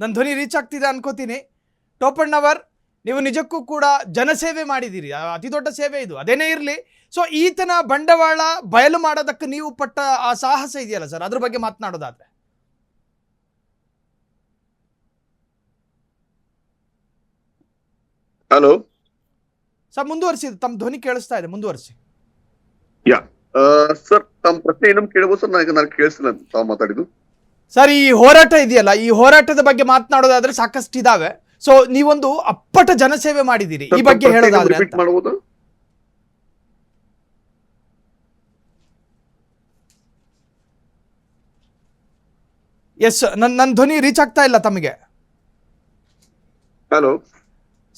ನನ್ನ ಧ್ವನಿ ರೀಚ್ ಆಗ್ತಿದೆ ಅನ್ಕೋತೀನಿ. ಟೋಪಣ್ಣವರ್, ನೀವು ನಿಜಕ್ಕೂ ಕೂಡ ಜನಸೇವೆ ಮಾಡಿದ್ದೀರಿ, ಅತಿ ದೊಡ್ಡ ಸೇವೆ ಇದು, ಅದೇನೇ ಇರಲಿ. ಸೊ ಈತನ ಬಂಡವಾಳ ಬಯಲು ಮಾಡೋದಕ್ಕೆ ನೀವು ಪಟ್ಟ ಆ ಸಾಹಸ ಇದೆಯಲ್ಲ ಸರ್, ಅದ್ರ ಬಗ್ಗೆ ಮಾತನಾಡೋದಾದ್ರೆ. ಹಲೋ ಸರ್, ಮುಂದುವರಿಸಿ, ತಮ್ಮ ಧ್ವನಿ ಕೇಳಿಸ್ತಾ ಇದೆ, ಮುಂದುವರಿಸಿ. ಯಾ ಸರ್, ತಮ್ಮ ಪ್ರಶ್ನೆ ಏನೋ ಕೇಳಬಹುದು ಸರ್. ನಾನು ಕೇಳಿಸಿಲ್ಲ ತಾವು ಮಾತಾಡಿದ್ದು ಸರ್. ಈ ಹೋರಾಟ ಇದೆಯಲ್ಲ, ಈ ಹೋರಾಟದ ಬಗ್ಗೆ ಮಾತನಾಡೋದಾದ್ರೆ ಸಾಕಷ್ಟು ಇದಾವೆ. ಸೊ ನೀವೊಂದು ಅಪ್ಪಟ ಜನಸೇವೆ ಮಾಡಿದ್ದೀರಿ, ಈ ಬಗ್ಗೆ ಹೇಳೋದಾದ್ರೆ ಮಾಡಬಹುದು. ಎಸ್, ನನ್ನ ಧ್ವನಿ ರೀಚ್ ಆಗ್ತಾ ಇಲ್ಲ ತಮಗೆ. ಹಲೋ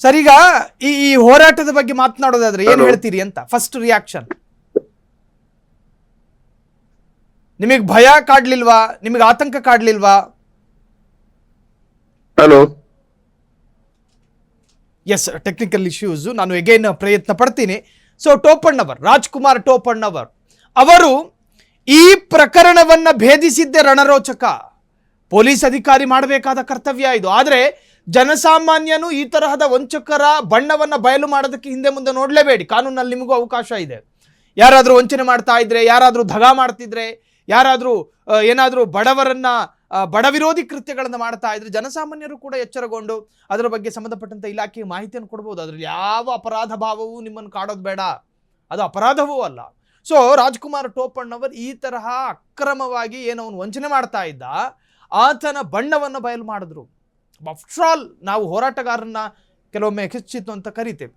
ಸರ್, ಈಗ ಈ ಹೋರಾಟದ ಬಗ್ಗೆ ಮಾತನಾಡೋದಾದ್ರೆ ಏನ್ ಹೇಳ್ತೀರಿ ಅಂತ ಫಸ್ಟ್ ರಿಯಾಕ್ಷನ್. ನಿಮಗೆ ಭಯ ಕಾಡ್ಲಿಲ್ವಾ? ನಿಮಗೆ ಆತಂಕ ಕಾಡ್ಲಿಲ್ವಾ? ಹಲೋ ಎಸ್, ಟೆಕ್ನಿಕಲ್ ಇಶ್ಯೂಸ್, ನಾನು ಎಗೈನ್ ಪ್ರಯತ್ನ ಪಡ್ತೀನಿ. ಸೊ ಟೋಪಣ್ಣವರ್, ರಾಜ್ಕುಮಾರ್ ಟೋಪಣ್ಣವರ್ ಅವರು ಈ ಪ್ರಕರಣವನ್ನ ಭೇದಿಸಿದ್ದೇ ರಣರೋಚಕ. ಪೊಲೀಸ್ ಅಧಿಕಾರಿ ಮಾಡಬೇಕಾದ ಕರ್ತವ್ಯ ಇದು. ಆದರೆ ಜನಸಾಮಾನ್ಯನು ಈ ತರಹದ ವಂಚಕರ ಬಣ್ಣವನ್ನ ಬಯಲು ಮಾಡೋದಕ್ಕೆ ಹಿಂದೆ ಮುಂದೆ ನೋಡಲೇಬೇಡಿ. ಕಾನೂನಲ್ಲಿ ನಿಮಗೂ ಅವಕಾಶ ಇದೆ. ಯಾರಾದರೂ ವಂಚನೆ ಮಾಡ್ತಾ ಇದ್ರೆ, ಯಾರಾದರೂ ದಗ ಮಾಡ್ತಿದ್ರೆ, ಯಾರಾದರೂ ಏನಾದರೂ ಬಡವರನ್ನ ಬಡ ವಿರೋಧಿ ಕೃತ್ಯಗಳನ್ನು ಮಾಡ್ತಾ ಇದ್ರೆ ಜನಸಾಮಾನ್ಯರು ಕೂಡ ಎಚ್ಚರಗೊಂಡು ಅದರ ಬಗ್ಗೆ ಸಂಬಂಧಪಟ್ಟಂತ ಇಲಾಖೆಗೆ ಮಾಹಿತಿಯನ್ನು ಕೊಡ್ಬೋದು. ಅದರಲ್ಲಿ ಯಾವ ಅಪರಾಧ ಭಾವವೂ ನಿಮ್ಮನ್ನು ಕಾಡೋದು ಬೇಡ, ಅದು ಅಪರಾಧವೂ ಅಲ್ಲ. ಸೊ ರಾಜ್ಕುಮಾರ್ ಟೋಪಣ್ಣವರ್ ಈ ತರಹ ಅಕ್ರಮವಾಗಿ ಏನವನು ವಂಚನೆ ಮಾಡ್ತಾ ಇದ್ದ, ಆತನ ಬಣ್ಣವನ್ನು ಬಯಲು ಮಾಡಿದ್ರು. ಆಫ್ಟರ್ ಆಲ್ ನಾವು ಹೋರಾಟಗಾರರನ್ನ ಕೆಲವೊಮ್ಮೆ ಹೆಚ್ಚಿತ್ತು ಅಂತ ಕರಿತೇವೆ.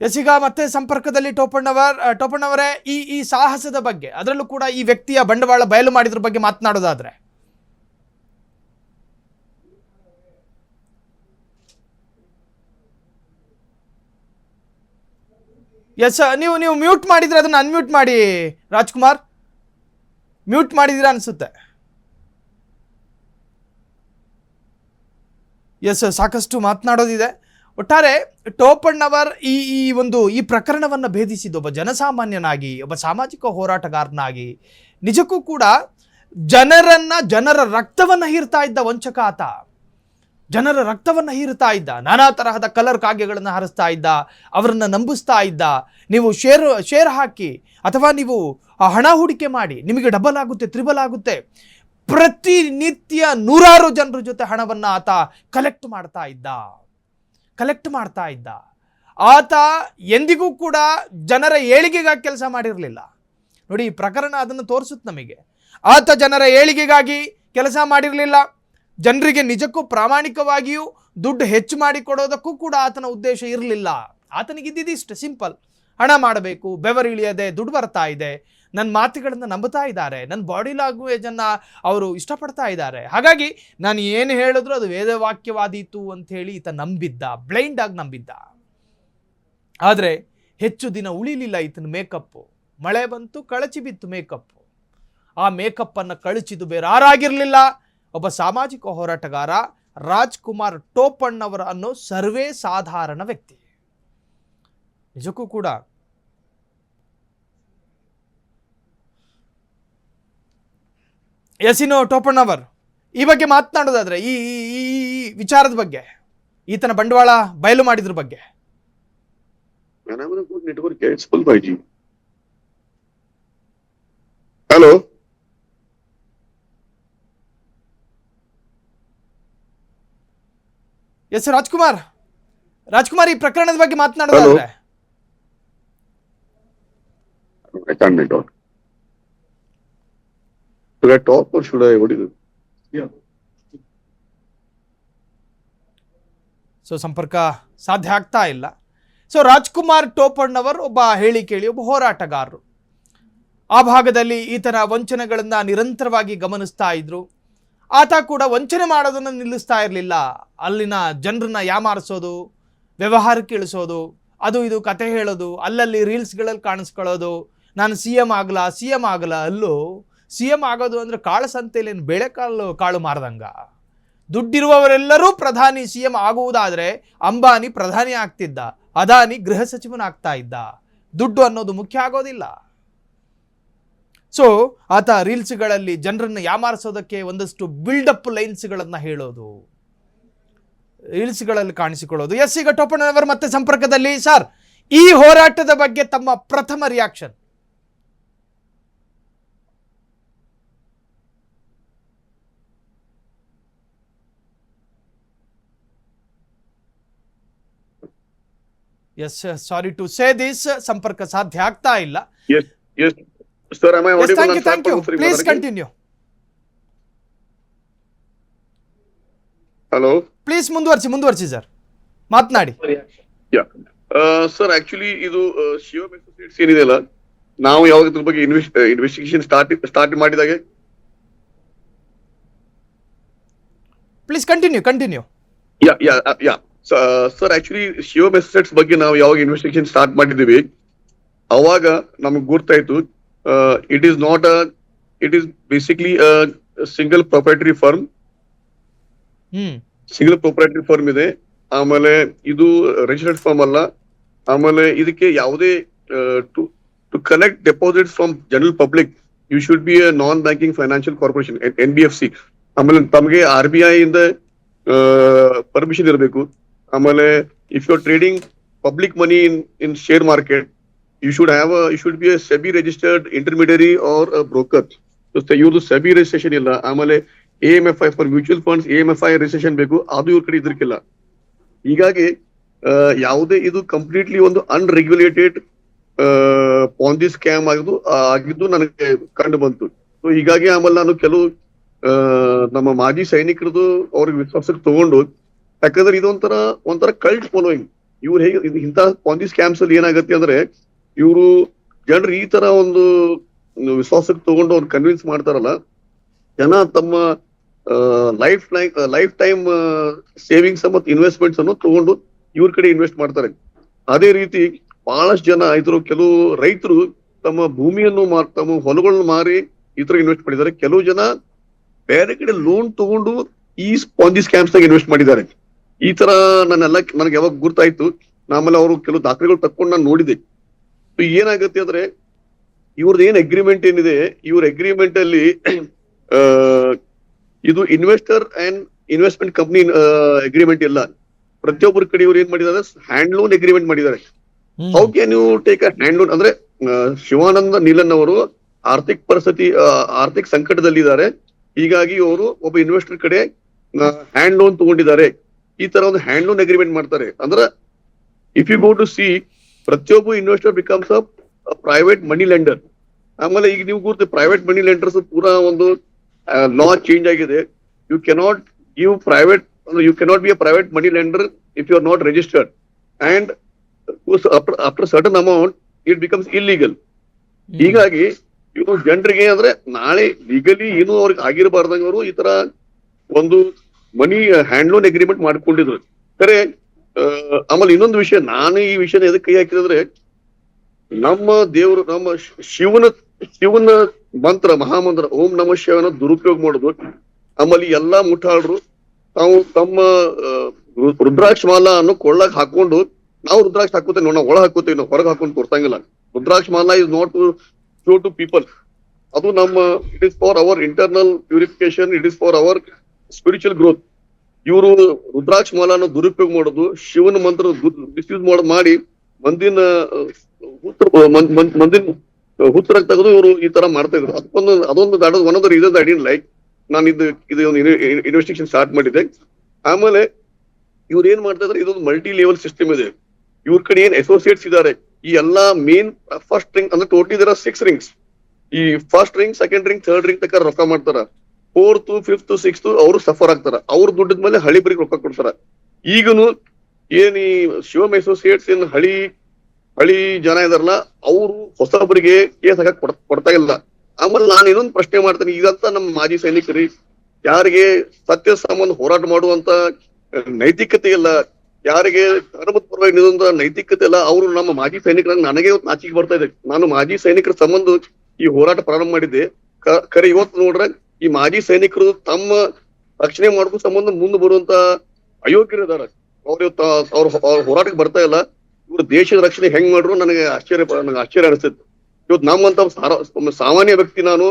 ಎಸ್, ಈಗ ಮತ್ತೆ ಸಂಪರ್ಕದಲ್ಲಿ ಟೋಪಣ್ಣವರೇ, ಈ ಸಾಹಸದ ಬಗ್ಗೆ, ಅದರಲ್ಲೂ ಕೂಡ ಈ ವ್ಯಕ್ತಿಯ ಬಂಡವಾಳ ಬಯಲು ಮಾಡಿದ್ರ ಬಗ್ಗೆ ಮಾತನಾಡೋದಾದ್ರೆ. ಎಸ್, ನೀವು ಮ್ಯೂಟ್ ಮಾಡಿದ್ರೆ ಅದನ್ನ ಅನ್ಮ್ಯೂಟ್ ಮಾಡಿ ರಾಜ್ಕುಮಾರ್. ಮ್ಯೂಟ್ ಮಾಡಿದಿರಾ ಅನ್ಸುತ್ತೆ. ಎಸ್, ಸಾಕಷ್ಟು ಮಾತನಾಡೋದಿದೆ. ಒಟ್ಟಾರೆ ಟೋಪಣ್ಣವರ್ ಈ ಪ್ರಕರಣವನ್ನು ಭೇದಿಸಿದ ಒಬ್ಬ ಜನಸಾಮಾನ್ಯನಾಗಿ, ಒಬ್ಬ ಸಾಮಾಜಿಕ ಹೋರಾಟಗಾರನಾಗಿ, ನಿಜಕ್ಕೂ ಕೂಡ ಜನರ ರಕ್ತವನ್ನು ಹೀರ್ತಾ ಇದ್ದ ವಂಚಕ ಆತ. ಜನರ ರಕ್ತವನ್ನು ಹೀರ್ತಾ ಇದ್ದ, ನಾನಾ ತರಹದ ಕಲರ್ ಕಾಗೆಗಳನ್ನು ಹಾರಿಸ್ತಾ ಇದ್ದ, ಅವರನ್ನು ನಂಬಿಸ್ತಾ ಇದ್ದ. ನೀವು ಶೇರ್ ಹಾಕಿ ಅಥವಾ ನೀವು ಹಣ ಹೂಡಿಕೆ ಮಾಡಿ, ನಿಮಗೆ ಡಬಲ್ ಆಗುತ್ತೆ, ತ್ರಿಬಲ್ ಆಗುತ್ತೆ. ಪ್ರತಿನಿತ್ಯ ನೂರಾರು ಜನರ ಜೊತೆ ಹಣವನ್ನು ಆತ ಕಲೆಕ್ಟ್ ಮಾಡ್ತಾ ಇದ್ದ. ಆತ ಎಂದಿಗೂ ಕೂಡ ಜನರ ಏಳಿಗೆಗಾಗಿ ಕೆಲಸ ಮಾಡಿರಲಿಲ್ಲ. ನೋಡಿ, ಈ ಪ್ರಕರಣ ಅದನ್ನು ತೋರಿಸುತ್ತೆ ನಮಗೆ. ಆತ ಜನರ ಏಳಿಗೆಗಾಗಿ ಕೆಲಸ ಮಾಡಿರಲಿಲ್ಲ. ಜನರಿಗೆ ನಿಜಕ್ಕೂ ಪ್ರಾಮಾಣಿಕವಾಗಿಯೂ ದುಡ್ಡು ಹೆಚ್ಚು ಮಾಡಿ ಕೊಡೋದಕ್ಕೂ ಕೂಡ ಆತನ ಉದ್ದೇಶ ಇರಲಿಲ್ಲ. ಆತನಿಗಿದ್ದಿಷ್ಟು ಸಿಂಪಲ್: ಹಣ ಮಾಡಬೇಕು, ಬೆವರಿಳಿಯದೆ ದುಡ್ಡು ಬರ್ತಾ ಇದೆ, ನನ್ನ ಮಾತುಗಳನ್ನು ನಂಬುತ್ತಾ ಇದ್ದಾರೆ, ನನ್ನ ಬಾಡಿ ಲ್ಯಾಂಗ್ವೇಜನ್ನು ಅವರು ಇಷ್ಟಪಡ್ತಾ ಇದ್ದಾರೆ, ಹಾಗಾಗಿ ನಾನು ಏನು ಹೇಳಿದ್ರು ಅದು ವೇದವಾಕ್ಯವಾದೀತು ಅಂಥೇಳಿ ಈತ ನಂಬಿದ್ದ, ಬ್ಲೈಂಡ್ ಆಗಿ ನಂಬಿದ್ದ. ಆದರೆ ಹೆಚ್ಚು ದಿನ ಉಳಿಲಿಲ್ಲ ಈತನ ಮೇಕಪ್ಪು. ಮಳೆ ಬಂತು, ಕಳಚಿ ಬಿತ್ತು ಮೇಕಪ್ಪು. ಆ ಮೇಕಪ್ಪನ್ನು ಕಳಚಿದು ಬೇರೆ ಯಾರಾಗಿರಲಿಲ್ಲ, ಒಬ್ಬ ಸಾಮಾಜಿಕ ಹೋರಾಟಗಾರ ರಾಜ್ಕುಮಾರ್ ಟೋಪಣ್ಣವರ ಅನ್ನೋ ಸರ್ವೇ ಸಾಧಾರಣ ವ್ಯಕ್ತಿ. ನಿಜಕ್ಕೂ ಕೂಡ ಎಸಿನೋ ಟೋಪಣ್ಣವರ್, ಈ ಬಗ್ಗೆ ಮಾತನಾಡೋದಾದ್ರೆ, ಈ ವಿಚಾರದ ಬಗ್ಗೆ, ಈತನ ಬಂಡವಾಳ ಬಯಲು ಮಾಡಿದ್ರ ಬಗ್ಗೆ. ಹಲೋ ಎಸ್, ರಾಜ್ಕುಮಾರ್, ಈ ಪ್ರಕರಣದ ಬಗ್ಗೆ ಮಾತನಾಡೋದಾದ್ರೆ. Should I talk or should I? What is it? Yeah. So ಸಂಪರ್ಕ ಸಾಧ್ಯ ಆಗ್ತಾ ಇಲ್ಲ. ಸೊ ರಾಜ್ಕುಮಾರ್ ಟೋಪಣ್ಣವರ್ ಒಬ್ಬ ಹೇಳಿ ಕೇಳಿ ಒಬ್ಬ ಹೋರಾಟಗಾರರು. ಆ ಭಾಗದಲ್ಲಿ ಈತನ ವಂಚನೆಗಳನ್ನು ನಿರಂತರವಾಗಿ ಗಮನಿಸ್ತಾ ಇದ್ರು. ಆತ ಕೂಡ ವಂಚನೆ ಮಾಡೋದನ್ನು ನಿಲ್ಲಿಸ್ತಾ ಇರಲಿಲ್ಲ. ಅಲ್ಲಿನ ಜನರನ್ನ ಯಾಮಾರಿಸೋದು, ವ್ಯವಹಾರಕ್ಕೆ ಇಳಿಸೋದು, ಅದು ಇದು ಕತೆ ಹೇಳೋದು, ಅಲ್ಲಲ್ಲಿ ರೀಲ್ಸ್ಗಳಲ್ಲಿ ಕಾಣಿಸ್ಕೊಳ್ಳೋದು, ನಾನು CM ಆಗಲ್ಲ. ಅಲ್ಲೂ CM ಆಗೋದು ಅಂದರೆ ಕಾಳು ಸಂತೆಯಲ್ಲಿ ಕಾಳು ಮಾರದಂಗ. ದುಡ್ಡಿರುವವರೆಲ್ಲರೂ ಪ್ರಧಾನಿ CM ಆಗುವುದಾದರೆ ಅಂಬಾನಿ ಪ್ರಧಾನಿ ಆಗ್ತಿದ್ದ, ಅದಾನಿ ಗೃಹ ಸಚಿವನಾಗ್ತಾ ಇದ್ದ. ದುಡ್ಡು ಅನ್ನೋದು ಮುಖ್ಯ ಆಗೋದಿಲ್ಲ. ಸೊ ಆತ ರೀಲ್ಸ್ಗಳಲ್ಲಿ ಜನರನ್ನು ಯಾಮಾರಿಸೋದಕ್ಕೆ ಒಂದಷ್ಟು ಬಿಲ್ಡಪ್ ಲೈನ್ಸ್ಗಳನ್ನು ಹೇಳೋದು, ರೀಲ್ಸ್ಗಳಲ್ಲಿ ಕಾಣಿಸಿಕೊಳ್ಳೋದು. ಎಸ್, ಈಗ ಟೋಪಣ್ಣನವರು ಮತ್ತೆ ಸಂಪರ್ಕದಲ್ಲಿ. ಸರ್, ಈ ಹೋರಾಟದ ಬಗ್ಗೆ ತಮ್ಮ ಪ್ರಥಮ reaction? Yes, sorry to say this, ಸಂಪರ್ಕ ಸಾಧ್ಯ ಆಗ್ತಾ ಇಲ್ಲ. Yes, sir, am I audible? Thank you. Please continue. Hello. Please ಮುಂದುವರಿಸಿ ಸರ್, ಮಾತನಾಡಿ. ಸರ್, ಆಕ್ಚುಲಿ ಇದು ಶಿವಮ್ ಅಸೋಸಿಯೇಟ್ಸ್ ಏನಿದೆ ಅಲ್ಲ, ನಾವು ಯಾವಾಗ ಇದ್ರ ಬಗ್ಗೆ ಇನ್ವೆಸ್ಟಿಗೇಷನ್ ಸ್ಟಾರ್ಟ್ ಮಾಡಿದಾಗೆ. Please continue. Sir, actually Shivam associates ಬಗ್ಗೆ ನಾವು ಯಾವಾಗ ಇನ್ವೆಸ್ಟಿಗೇಷನ್ ಸ್ಟಾರ್ಟ್ ಮಾಡಿದ್ದೀವಿ ಅವಾಗ ನಮಗ್ ಗೊತ್ತಾಯ್ತು, it is basically single proprietary firm. Single proprietary firm ಇದೆ. ಆಮೇಲೆ ಇದು ರಿಜಿಸ್ಟರ್ಡ್ ಫರ್ಮ್ ಅಲ್ಲ. ಆಮೇಲೆ ಇದಕ್ಕೆ ಯಾವುದೇ to collect deposits from general public you should be a non banking financial corporation, NBFC. ಆಮೇಲೆ ತಮಗೆ RBI ಇಂದ ಪರ್ಮಿಷನ್ ಇರಬೇಕು. ಆಮೇಲೆ if you are trading public money in share market, you should be a SEBI registered intermediary or a broker. So ಇವ್ರದ್ದು SEBI registration ಇಲ್ಲ. ಆಮೇಲೆ AMFI for mutual funds AMFI registration ಬೇಕು, ಅದು ಇವ್ರ ಕಡೆ ಇದ್ರಕ್ಕಿಲ್ಲ. ಹೀಗಾಗಿ ಯಾವುದೇ ಇದು ಕಂಪ್ಲೀಟ್ಲಿ ಒಂದು ಅನ್ರೆಗ್ಯುಲೇಟೆಡ್ ಪಾಂಜಿ ಸ್ಕ್ಯಾಮ್ ಆಗಿದ್ದು ನನಗೆ ಕಂಡು ಬಂತು. ಸೊ ಹೀಗಾಗಿ ಆಮೇಲೆ ನಾನು ಕೆಲವು ನಮ್ಮ ಮಾಜಿ ಸೈನಿಕರದು ಅವ್ರಿಗೆ ವಿಶ್ವಾಸಕ್ಕೆ ತಗೊಂಡು, ಯಾಕಂದ್ರೆ ಇದೊಂಥರ ಕಲ್ಟ್ ಫಾಲೋಯಿಂಗ್. ಇವ್ರು ಹೇಗೆ ಇಂಥ ಪಾಂಜಿ ಸ್ಕ್ಯಾಮ್ಸ್ ಅಲ್ಲಿ ಏನಾಗತ್ತೆ ಅಂದ್ರೆ, ಇವರು ಜನರು ಈ ತರ ಒಂದು ವಿಶ್ವಾಸಕ್ಕೆ ತಗೊಂಡು ಅವ್ರು ಕನ್ವಿನ್ಸ್ ಮಾಡ್ತಾರಲ್ಲ, ಜನ ತಮ್ಮ ಲೈಫ್ ಟೈಮ್ ಸೇವಿಂಗ್ಸ್ ಮತ್ತು ಇನ್ವೆಸ್ಟ್ಮೆಂಟ್ಸ್ ಅನ್ನು ತಗೊಂಡು ಇವ್ರ ಕಡೆ ಇನ್ವೆಸ್ಟ್ ಮಾಡ್ತಾರೆ. ಅದೇ ರೀತಿ ಬಹಳಷ್ಟು ಜನ ಇದ್ರು, ಕೆಲವು ರೈತರು ತಮ್ಮ ಭೂಮಿಯನ್ನು ತಮ್ಮ ಹೊಲಗಳನ್ನು ಮಾರಿ ಈ ತರ ಇನ್ವೆಸ್ಟ್ ಮಾಡಿದ್ದಾರೆ. ಕೆಲವು ಜನ ಬೇರೆ ಕಡೆ ಲೋನ್ ತಗೊಂಡು ಈ ಪಾಂಜಿ ಸ್ಕ್ಯಾಮ್ಸ್ ನಾಗ ಇನ್ವೆಸ್ಟ್ ಮಾಡಿದ್ದಾರೆ. ಈ ತರ ನನಗೆ ಯಾವಾಗ ಗುರ್ತಾಯ್ತು. ಆಮೇಲೆ ಅವರು ಕೆಲವು ದಾಖಲೆಗಳು ತಕ್ಕೊಂಡು ನಾನು ನೋಡಿದೆ. ಏನಾಗುತ್ತೆ ಅಂದ್ರೆ, ಇವ್ರದ್ದು ಏನ್ ಅಗ್ರಿಮೆಂಟ್ ಏನಿದೆ, ಇವ್ರ ಅಗ್ರಿಮೆಂಟ್ ಅಲ್ಲಿ ಇದು investor and investment company agreement ಇಲ್ಲ. ಪ್ರತಿಯೊಬ್ಬರ ಕಡೆ ಇವ್ರು ಏನ್ ಮಾಡಿದ್ದಾರೆ, ಹ್ಯಾಂಡ್ ಲೋನ್ ಅಗ್ರಿಮೆಂಟ್ ಮಾಡಿದ್ದಾರೆ. How can you take a hand loan ಅಂದ್ರೆ, ಶಿವಾನಂದ ನೀಲನ್ ಅವರು ಆರ್ಥಿಕ ಸಂಕಟದಲ್ಲಿದ್ದಾರೆ. ಹೀಗಾಗಿ ಅವರು ಒಬ್ಬ ಇನ್ವೆಸ್ಟರ್ ಕಡೆ ಹ್ಯಾಂಡ್ ಲೋನ್ ತಗೊಂಡಿದ್ದಾರೆ. ಈ ತರ ಒಂದು ಹ್ಯಾಂಡ್ ಲೋನ್ ಅಗ್ರಿಮೆಂಟ್ ಮಾಡ್ತಾರೆ. ಅಂದ್ರೆ if you go to see, ಪ್ರತಿಯೊಬ್ಬ investor becomes a private money lender. ಆಮೇಲೆ ಈಗ ನೀವು ಗೊತ್ತು, ಪ್ರೈವೇಟ್ ಮನಿ ಲೆಂಡರ್ಸ್ ಪೂರಾ ಒಂದು ಲಾ ಚೇಂಜ್ ಆಗಿದೆ. You cannot be a private money lender if you are not registered, and after certain amount it becomes illegal. ಹೀಗಾಗಿ ಇವು ಜನರಿಗೆ ಅಂದ್ರೆ ನಾಳೆ ಲೀಗಲಿ ಏನು ಅವ್ರಿಗೆ ಆಗಿರಬಾರ್ದಂಗ ಅವರು ಈ ತರ ಒಂದು ಮನಿ ಹ್ಯಾಂಡ್ ಲೋನ್ ಅಗ್ರಿಮೆಂಟ್ ಮಾಡ್ಕೊಂಡಿದ್ರು. ಖರೆ ಆಮೇಲೆ ಇನ್ನೊಂದು ವಿಷಯ, ನಾನು ಈ ವಿಷಯನ ಎದಕ್ಕೆ ಕೈ ಹಾಕಿದ್ರೆ, ನಮ್ಮ ದೇವರು, ನಮ್ಮ ಶಿವನ ಮಂತ್ರ, ಮಹಾಮಂತ್ರ ಓಂ ನಮ ಶಿವನ ದುರುಪಯೋಗ ಮಾಡೋದು. ಆಮೇಲೆ ಎಲ್ಲಾ ಮುಠಾಳರು ತಾವು ತಮ್ಮ ರುದ್ರಾಕ್ಷ ಮಾಲಾ ಅನ್ನು ಕೊಳ್ಳಾಗ ಹಾಕೊಂಡು, ನಾವು ರುದ್ರಾಕ್ಷ ಹಾಕೋತೇವೆ, ನಾವು ಒಳ ಹಾಕೋತೇವೆ, ನಾವು ಹೊರಗೆ ಹಾಕೊಂಡು ತೋರ್ಸಂಗಿಲ್ಲ. Rudraksha mala is not to show to people. ಅದು ನಮ್ಮ it is for our internal purification, it is for our spiritual growth. ಇವರು ರುದ್ರಾಕ್ಷ ಮಾಲಾನ ದುರುಪಯೋಗ ಮಾಡೋದು, ಶಿವನ ಮಂತ್ರ ಮಿಸ್ಯೂಸ್ ಮಾಡಿ ಮಂದಿನ ಹುತ್ತರಾಗ ತೆಗೆದು ಇವರು ಈ ತರ ಮಾಡ್ತಾ ಇದ್ರು. ಅದೊಂದು one of the reasons I didn't like. ನಾನು ಇದು ಒಂದು ಇನ್ವೆಸ್ಟಿಗೇಷನ್ ಸ್ಟಾರ್ಟ್ ಮಾಡಿದ್ದೆ. ಆಮೇಲೆ ಇವ್ರು ಏನ್ ಮಾಡ್ತಾ ಇದ್ರೆ, ಇದೊಂದು ಮಲ್ಟಿ ಲೆವೆಲ್ ಸಿಸ್ಟಮ್ ಇದೆ. ಇವ್ರ ಕಡೆ ಏನ್ ಅಸೋಸಿಯೇಟ್ಸ್ ಇದ್ದಾರೆ, ಈ ಎಲ್ಲಾ ಮೇನ್ ಫಸ್ಟ್ ರಿಂಗ್ ಅಂದ್ರೆ ಟೋಟಲಿ ಇದರ 6 ರಿಂಗ್ಸ್. ಈ first ring, second ring, third ring ತಕ್ಕ ರೊಕ್ಕ ಮಾಡ್ತಾರ. 4th, 5th, 6th ಅವರು ಸಫರ್ ಆಗ್ತಾರ. ಅವ್ರ ದುಡ್ಡಿದ ಮೇಲೆ ಹಳಿಬರಿಗೆ ರೊಕ್ಕ ಕೊಡ್ತಾರ. ಈಗನು ಏನ್ ಈ ಶಿವಮ್ ಅಸೋಸಿಯೇಟ್ಸ್ ಏನ್ ಹಳಿ ಜನ ಇದಾರಲ್ಲ, ಅವರು ಹೊಸಬರಿಗೆ ಕೇಸ್ ಹಾಕಕ್ ಕೊಡ್ತಾ ಇಲ್ಲ. ಆಮೇಲೆ ನಾನು ಇನ್ನೊಂದು ಪ್ರಶ್ನೆ ಮಾಡ್ತೇನೆ, ಇದಂತ ನಮ್ಮ ಮಾಜಿ ಸೈನಿಕರಿ ಯಾರಿಗೆ ಸತ್ಯ ಸಂಬಂಧ ಹೋರಾಟ ಮಾಡುವಂತ ನೈತಿಕತೆ ಇಲ್ಲ, ಯಾರಿಗೆ ಧರ್ಮದ ಪರವಾಗಿ ನಿಲ್ಲುವಂತ ನೈತಿಕತೆ ಇಲ್ಲ, ಅವರು ನಮ್ಮ ಮಾಜಿ ಸೈನಿಕರಾಗ ನನಗೆ ಇವತ್ತು ನಾಚಿಕೆ ಬರ್ತಾ ಇದೆ. ನಾನು ಮಾಜಿ ಸೈನಿಕರ ಸಂಬಂಧ ಈ ಹೋರಾಟ ಪ್ರಾರಂಭ ಮಾಡಿದ್ದೆ. ಖರೆ ಇವತ್ತು ನೋಡ್ರೆ ಈ ಮಾಜಿ ಸೈನಿಕರು ತಮ್ಮ ರಕ್ಷಣೆ ಮಾಡೋದು ಸಂಬಂಧ ಮುಂದೆ ಬರುವಂತ ಅಯೋಗ್ಯರಿದ್ದಾರೆ. ಅವ್ರ ಹೋರಾಟಕ್ಕೆ ಬರ್ತಾ ಇಲ್ಲ. ಇವ್ರು ದೇಶದ ರಕ್ಷಣೆ ಹೆಂಗ್ ಮಾಡ್ರು ನನಗೆ ಆಶ್ಚರ್ಯ ಅನಿಸ್ತಿತ್ತು. ಇವತ್ತು ನಮ್ಮಂತ ಸಾಮಾನ್ಯ ವ್ಯಕ್ತಿ, ನಾನು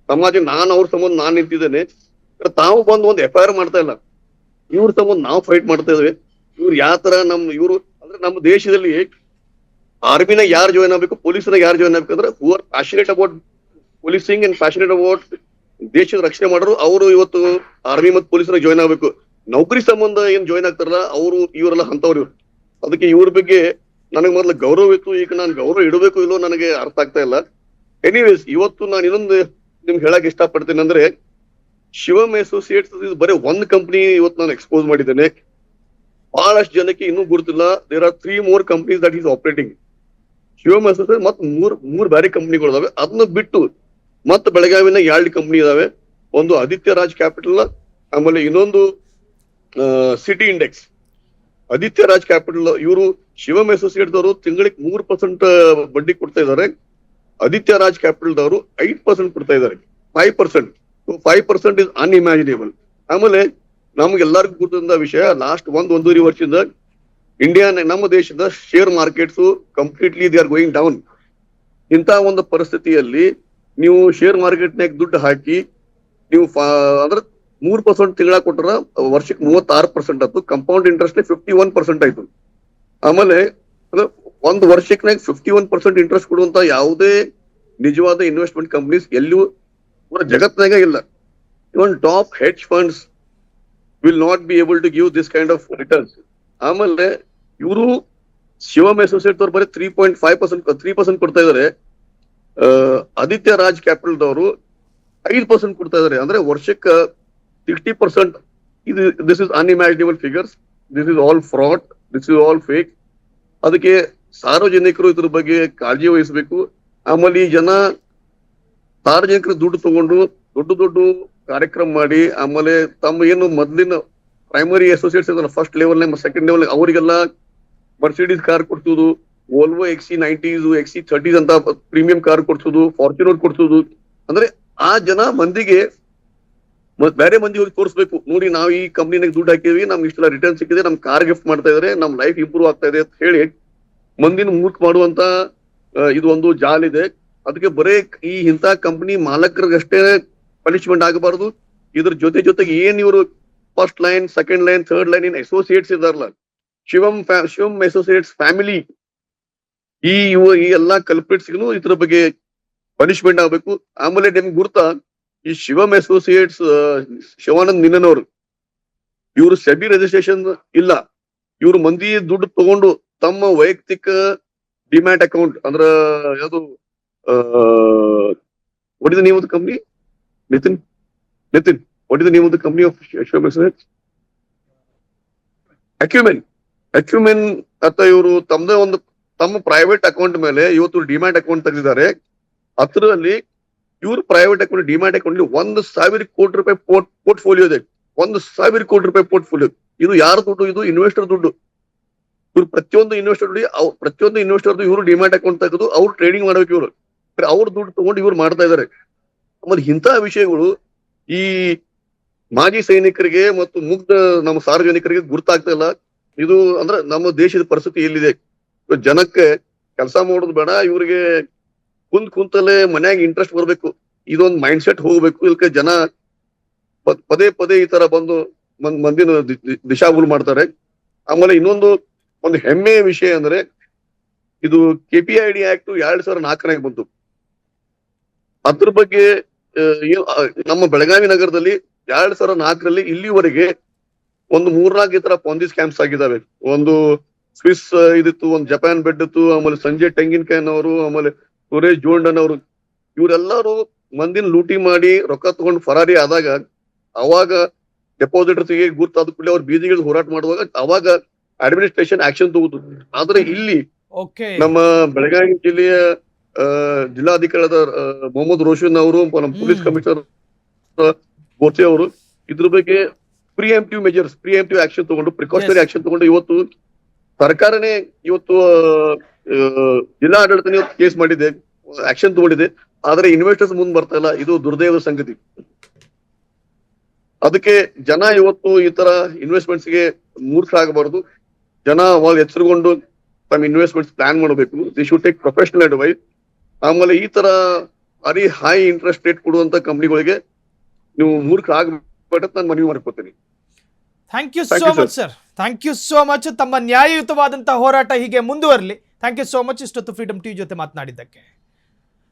ಸಮಾಜ, ಅವ್ರ ಸಂಬಂಧ ನಾನ್ ನಿಂತಿದ್ದೇನೆ. ತಾವು ಬಂದು ಒಂದು FIR ಮಾಡ್ತಾ ಇಲ್ಲ. ಇವ್ರ ಸಂಬಂಧ ನಾವು ಫೈಟ್ ಮಾಡ್ತಾ ಇದ್ವಿ. ಇವ್ರು ಯಾವ ತರ ಇವ್ರು ಅಂದ್ರೆ ನಮ್ಮ ದೇಶದಲ್ಲಿ ಆರ್ಮಿನ ಯಾರು ಜಾಯ್ನ್ ಆಗ್ಬೇಕು, ಪೊಲೀಸರ ಯಾರು ಜಾಯ್ನ್ ಆಗ್ಬೇಕಂದ್ರೆ who are passionate about policing and passionate about ದೇಶದ ರಕ್ಷಣೆ ಮಾಡೋರು ಅವರು ಇವತ್ತು ಆರ್ಮಿ ಮತ್ತು ಪೊಲೀಸರ ಜಾಯ್ನ್ ಆಗ್ಬೇಕು. ನೌಕರಿ ಸಂಬಂಧ ಏನ್ ಜಾಯ್ನ್ ಆಗ್ತಾರಲ್ಲ ಅವರು ಇವರೆಲ್ಲ ಅಂತವ್ರು ಇವ್ರು. ಅದಕ್ಕೆ ಇವ್ರ ಬಗ್ಗೆ ನನಗೆ ಮೊದಲು ಗೌರವ ಇತ್ತು, ಈಗ ನಾನು ಗೌರವ ಇಡಬೇಕು ಇಲ್ಲೋ ನನಗೆ ಅರ್ಥ ಆಗ್ತಾ ಇಲ್ಲ. ಎನಿವೇಸ್, ಇವತ್ತು ನಾನು ಇನ್ನೊಂದು ನಿಮ್ಗೆ ಹೇಳಕ್ ಇಷ್ಟಪಡ್ತೀನಿ ಅಂದ್ರೆ, ಶಿವಮ್ ಅಸೋಸಿಯೇಟ್ಸ್ ಬರೀ ಒಂದ್ ಕಂಪನಿ ಇವತ್ತು ನಾನು ಎಕ್ಸ್ಪೋಸ್ ಮಾಡಿದ್ದೇನೆ. ಬಹಳಷ್ಟು ಜನಕ್ಕೆ ಇನ್ನೂ ಗುರುತಿಲ್ಲ. There are 3 more companies that is operating. Shivam associate ಮತ್ ಮೂರ್ ಬೇರೆ ಕಂಪನಿಗಳು ಇದಾವೆ. ಅದನ್ನ ಬಿಟ್ಟು ಮತ್ ಬೆಳಗಾವಿನ 2 ಕಂಪನಿ ಇದಾವೆ. ಒಂದು ಆದಿತ್ಯ ರಾಜ್ ಕ್ಯಾಪಿಟಲ್, ಆಮೇಲೆ ಇನ್ನೊಂದು city index. Aditya Raj capital ಇವರು ಶಿವಮ್ ಅಸೋಸಿಯೇಟ್ಸ್ ಅವರು ತಿಂಗಳಿಗೆ 3% ಬಡ್ಡಿ ಕೊಡ್ತಾ ಇದ್ದಾರೆ. ಆದಿತ್ಯ ರಾಜ್ ಕ್ಯಾಪಿಟಲ್ ದವರು 8% ಕೊಡ್ತಾ ಇದ್ದಾರೆ. 5%. 5% ಇಸ್ ಅನ್ಇಮ್ಯಾಜಿನೇಬಲ್. ಆಮೇಲೆ ನಮ್ಗೆಲ್ಲರಿಗೂ ಗೊತ್ತಿದ್ದ ವಿಷಯ, ಲಾಸ್ಟ್ ಒಂದೂವರೆ ವರ್ಷದಿಂದ ನಮ್ಮ ದೇಶದ share markets completely they are going down. ಇಂತ ಒಂದು ಪರಿಸ್ಥಿತಿಯಲ್ಲಿ ನೀವು ಶೇರ್ ಮಾರ್ಕೆಟ್ನಾಗ ದುಡ್ಡು ಹಾಕಿ ನೀವು ಅಂದ್ರೆ 3% ತಿಂಗಳ ಕೊಟ್ರ ವರ್ಷಕ್ಕೆ 36% ಆಯ್ತು. ಕಂಪೌಂಡ್ ಇಂಟ್ರೆಸ್ಟ್ 51% ಆಯ್ತು. ಆಮೇಲೆ ಒಂದು ವರ್ಷಕ್ಕೆ 51% ಇಂಟ್ರೆಸ್ಟ್ ಕೊಡುವಂತ ಯಾವುದೇ ನಿಜವಾದ ಇನ್ವೆಸ್ಟ್ಮೆಂಟ್ ಕಂಪನೀಸ್ ಎಲ್ಲೂ ಜಗತ್ನಾಗ ಇಲ್ಲ. Even top hedge funds will not be able to give this kind of returns. ಆಮೇಲೆ ಇವರು ಶಿವಮ್ ಅಸೋಸಿಯೇಟ್ ಅವ್ರು ಬರೀ 3% ಕೊಡ್ತಾ ಇದಾರೆ. ಆದಿತ್ಯ ರಾಜ್ ಕ್ಯಾಪಿಟಲ್ ದವರು 5% ಕೊಡ್ತಾ ಇದಾರೆ. ಅಂದ್ರೆ ವರ್ಷಕ್ಕೆ 60%. This is unimaginable figures. This is all fraud, this is all fake. ಅದಕ್ಕೆ ಸಾರ್ವಜನಿಕರು ಇದ್ರ ಬಗ್ಗೆ ಕಾಳಜಿ ವಹಿಸಬೇಕು. ಆಮೇಲೆ ಈ ಜನ ಸಾರ್ವಜನಿಕರು ದುಡ್ಡು ತಗೊಂಡು ದೊಡ್ಡ ಕಾರ್ಯಕ್ರಮ ಮಾಡಿ, ಆಮೇಲೆ ತಮ್ಮ ಏನು ಮೊದಲಿನ ಪ್ರೈಮರಿ ಅಸೋಸಿಯೇಟ್ಸ್ ಇದಾರೆ ಫಸ್ಟ್ ಲೆವೆಲ್ ಸೆಕೆಂಡ್ ಲೆವೆಲ್ ಅವರಿಗೆಲ್ಲ ಮರ್ಸಿಡೀಸ್ ಕಾರ್ ಕೊಡ್ಸೋದು, ವೋಲ್ವೋ XC90s XC30s ಅಂತ ಪ್ರೀಮಿಯಂ ಕಾರ್ ಕೊಡ್ಸೋದು, ಫಾರ್ಚುನರ್ ಕೊಡ್ಸೋದು. ಅಂದ್ರೆ ಆ ಜನ ಮಂದಿಗೆ ಬೇರೆ ಮಂದಿ ಹೋಗಿ ತೋರಿಸ್ಬೇಕು, ನೋಡಿ ನಾವು ಈ ಕಂಪ್ನಿನಾಗ ದುಡ್ಡು ಹಾಕಿದ್ವಿ, ನಮ್ಗೆ ಇಷ್ಟೆಲ್ಲ ರಿಟರ್ನ್ ಸಿಕ್ಕಿದೆ, ನಮ್ ಕಾರ್ ಗಿಫ್ಟ್ ಮಾಡ್ತಾ ಇದಾರೆ, ನಮ್ ಲೈಫ್ ಇಂಪ್ರೂವ್ ಆಗ್ತಾ ಇದೆ ಅಂತ ಹೇಳಿ ಮಂದಿನ ಮೂರ್ಖ ಮಾಡುವಂತ ಇದು ಒಂದು ಜಾಲ್ ಇದೆ. ಅದಕ್ಕೆ ಬರೇ ಈ ಇಂಥ ಕಂಪನಿ ಮಾಲಕರಿಗಷ್ಟೇ ಪನಿಷ್ಮೆಂಟ್ ಆಗಬಾರ್ದು. ಇದ್ರ ಜೊತೆಗೆ ಏನ್ ಇವರು first line, second line, third line in associates ಇದಾರಲ್ಲ, ಶಿವಮ್ ಅಸೋಸಿಯೇಟ್ಸ್ ಫ್ಯಾಮಿಲಿ, ಈ ಎಲ್ಲಾ ಕಲ್ಪ್ರಿಟ್ಸ್ಗೂ ಇದ್ರ ಬಗ್ಗೆ ಪನಿಷ್ಮೆಂಟ್ ಆಗ್ಬೇಕು. ಆಮೇಲೆ ನಿಮ್ಗೆ ಗುರ್ತಾ, ಈ ಶಿವಮ್ ಅಸೋಸಿಯೇಟ್ಸ್ ಶಿವಾನಂದ್ ನಿನ್ನನವರು, ಇವರು ಸೆಬಿ ರಿಜಿಸ್ಟ್ರೇಷನ್ ಇಲ್ಲ. ಇವ್ರು ಮಂದಿ ದುಡ್ಡು ತಗೊಂಡು ತಮ್ಮ ವೈಯಕ್ತಿಕ ಡಿಮ್ಯಾಟ್ ಅಕೌಂಟ್ ಅಂದ್ರ ಯಾವುದು what is the name of the company? Nitin what is the name of the company of Shivam associates? Acumen ಅಂತ ಇವರು ತಮ್ಮ ಪ್ರೈವೇಟ್ ಅಕೌಂಟ್ ಮೇಲೆ ಇವತ್ತು ಡಿಮ್ಯಾಟ್ ಅಕೌಂಟ್ ತೆಗೆದಿದ್ದಾರೆ. ಅದರಲ್ಲಿ ಇವ್ರ ಪ್ರೈವೇಟ್ ಅಕೌಂಟ್ ಡಿಮ್ಯಾಟ್ ಅಕೌಂಟ್ 1,000 ಕೋಟಿ ರೂಪಾಯಿ ಪೋರ್ಟ್ಫೋಲಿಯೋ ಇದೆ. 1,000 ಕೋಟಿ ರೂಪಾಯಿ ಪೋರ್ಟ್ಫೋಲಿಯೋ. ಇದು ಯಾರ ದುಡ್ಡು? ಇದು ಇನ್ವೆಸ್ಟರ್ ದುಡ್ಡು. ಇವ್ರು ಪ್ರತಿಯೊಂದು ಇನ್ವೆಸ್ಟರ್ ಇವರು ಡಿಮ್ಯಾಟ್ ಅಕೌಂಟ್ ತೆಗೆದು ಅವ್ರು ಟ್ರೇಡಿಂಗ್ ಮಾಡ್ಬೇಕು. ಇವರು ಅವ್ರ ದುಡ್ಡು ತಗೊಂಡು ಇವ್ರು ಮಾಡ್ತಾ ಇದಾರೆ. ಆಮೇಲೆ ಇಂಥ ವಿಷಯಗಳು ಈ ಮಾಜಿ ಸೈನಿಕರಿಗೆ ಮತ್ತು ಮುಗ್ಧ ನಮ್ಮ ಸಾರ್ವಜನಿಕರಿಗೆ ಗುರ್ತಾಗ್ತಾ ಇಲ್ಲ. ಇದು ಅಂದ್ರೆ ನಮ್ಮ ದೇಶದ ಪರಿಸ್ಥಿತಿ ಎಲ್ಲಿದೆ. ಜನಕ್ಕೆ ಕೆಲಸ ಮಾಡೋದು ಬೇಡ, ಇವ್ರಿಗೆ ಕುಂತಲ್ಲೇ ಮನ್ಯಾಗ ಇಂಟ್ರೆಸ್ಟ್ ಬರ್ಬೇಕು. ಇದೊಂದು ಮೈಂಡ್ ಸೆಟ್ ಹೋಗ್ಬೇಕು. ಇದಕ್ಕೆ ಜನ ಪದೇ ಈ ತರ ಬಂದು ಮಂದಿನ ದಿಶಾಭೂಲ್ ಮಾಡ್ತಾರೆ. ಆಮೇಲೆ ಒಂದು ಹೆಮ್ಮೆಯ ವಿಷಯ ಅಂದ್ರೆ, ಇದು KPID ಆಕ್ಟ್ 2004 ಬಂತು. ಅದ್ರ ಬಗ್ಗೆ ನಮ್ಮ ಬೆಳಗಾವಿ ನಗರದಲ್ಲಿ 2004 ಇಲ್ಲಿವರೆಗೆ ಒಂದು 3-4 ಈ ತರ ಪಾಂದಿ ಸ್ಕ್ಯಾಮ್ಸ್ ಆಗಿದ್ದಾವೆ. ಒಂದು ಸ್ವಿಸ್ ಇದಿತ್ತು, ಒಂದು ಜಪಾನ್ ಬೆಡ್ ಇತ್ತು, ಆಮೇಲೆ ಸಂಜಯ್ ಟೆಂಗಿನ್ಕಾಯನ್ ಅವರು, ಆಮೇಲೆ ಸುರೇಶ್ ಜೋಂಡನ್ ಅವರು, ಇವರೆಲ್ಲರೂ ಮಂದಿನ ಲೂಟಿ ಮಾಡಿ ರೊಕ್ಕ ತಗೊಂಡು ಫರಾರಿ ಆದಾಗ, ಅವಾಗ ಡೆಪಾಸಿಟರ್ಸ್ಗೆ ಗುರ್ತಾದ ಕೂಡಲೇ ಅವ್ರು ಬೀದಿಗಳು ಹೋರಾಟ ಮಾಡುವಾಗ ಅವಾಗ ಅಡ್ಮಿನಿಸ್ಟ್ರೇಷನ್ ಆಕ್ಷನ್ ತಗೋದು. ಆದ್ರೆ ಇಲ್ಲಿ ನಮ್ಮ ಬೆಳಗಾವಿ ಜಿಲ್ಲೆಯ ಜಿಲ್ಲಾಧಿಕಾರಿಯಾದ ಮೊಹಮ್ಮದ್ ರೋಷನ್ ಅವರು, ನಮ್ಮ ಪೊಲೀಸ್ ಕಮಿಷನರ್ ಬೋಸೆ ಅವರು ಇದ್ರ ಬಗ್ಗೆ ಪ್ರಿಎಂಪ್ಟಿವ್ ಆಕ್ಷನ್ ತಗೊಂಡು, ಪ್ರಿಕಾಷನರಿ ಆಕ್ಷನ್ ತಗೊಂಡು ಇವತ್ತು ಸರ್ಕಾರನೇ ಜಿಲ್ಲಾ ಆಡಳಿತ ಕೇಸ್ ಮಾಡಿದೆ, ಆಕ್ಷನ್ ತಗೊಂಡಿದೆ. ಆದ್ರೆ ಇನ್ವೆಸ್ಟರ್ಸ್ ಮುಂದ್ ಬರ್ತಾ ಇಲ್ಲ. ಇದು ದುರ್ದೈವದ ಸಂಗತಿ. ಅದಕ್ಕೆ ಜನ ಇವತ್ತು ಈ ತರ ಇನ್ವೆಸ್ಟ್ಮೆಂಟ್ಸ್ ಗೆ ಮೂರ್ಖ ಆಗಬಾರ್ದು. ಜನ ಅವಾಗ ಎಚ್ಚರಗೊಂಡು ತಮ್ಮ ಇನ್ವೆಸ್ಟ್ಮೆಂಟ್ಸ್ ಪ್ಲಾನ್ ಮಾಡಬೇಕು. They should take professional advice. ಆಮೇಲೆ ಈ ತರ ವೆರಿ ಹೈ ಇಂಟ್ರೆಸ್ಟ್ ರೇಟ್ ಕೊಡುವಂತ ಕಂಪ್ನಿಗಳಿಗೆ ನೀವು ಮೂರ್ಖ ಆಗ್ಬೇಕಂತ ನಾನು ಮನವಿ ಮಾಡ್ಕೊತೀನಿ. Thank you Thank so you, sir. Much sir, thank you so much. ತಮ್ಮ ನ್ಯಾಯಯುತವಾದಂತಹ ಹೋರಾಟ ಹೀಗೆ ಮುಂದುವರಲಿ. ಥ್ಯಾಂಕ್ ಯು ಸೋ ಮಚ್ ಇಷ್ಟೊತ್ತು ಫ್ರೀಡಮ್ ಟಿವಿ ಜೊತೆ ಮಾತನಾಡಿದ್ದಕ್ಕೆ.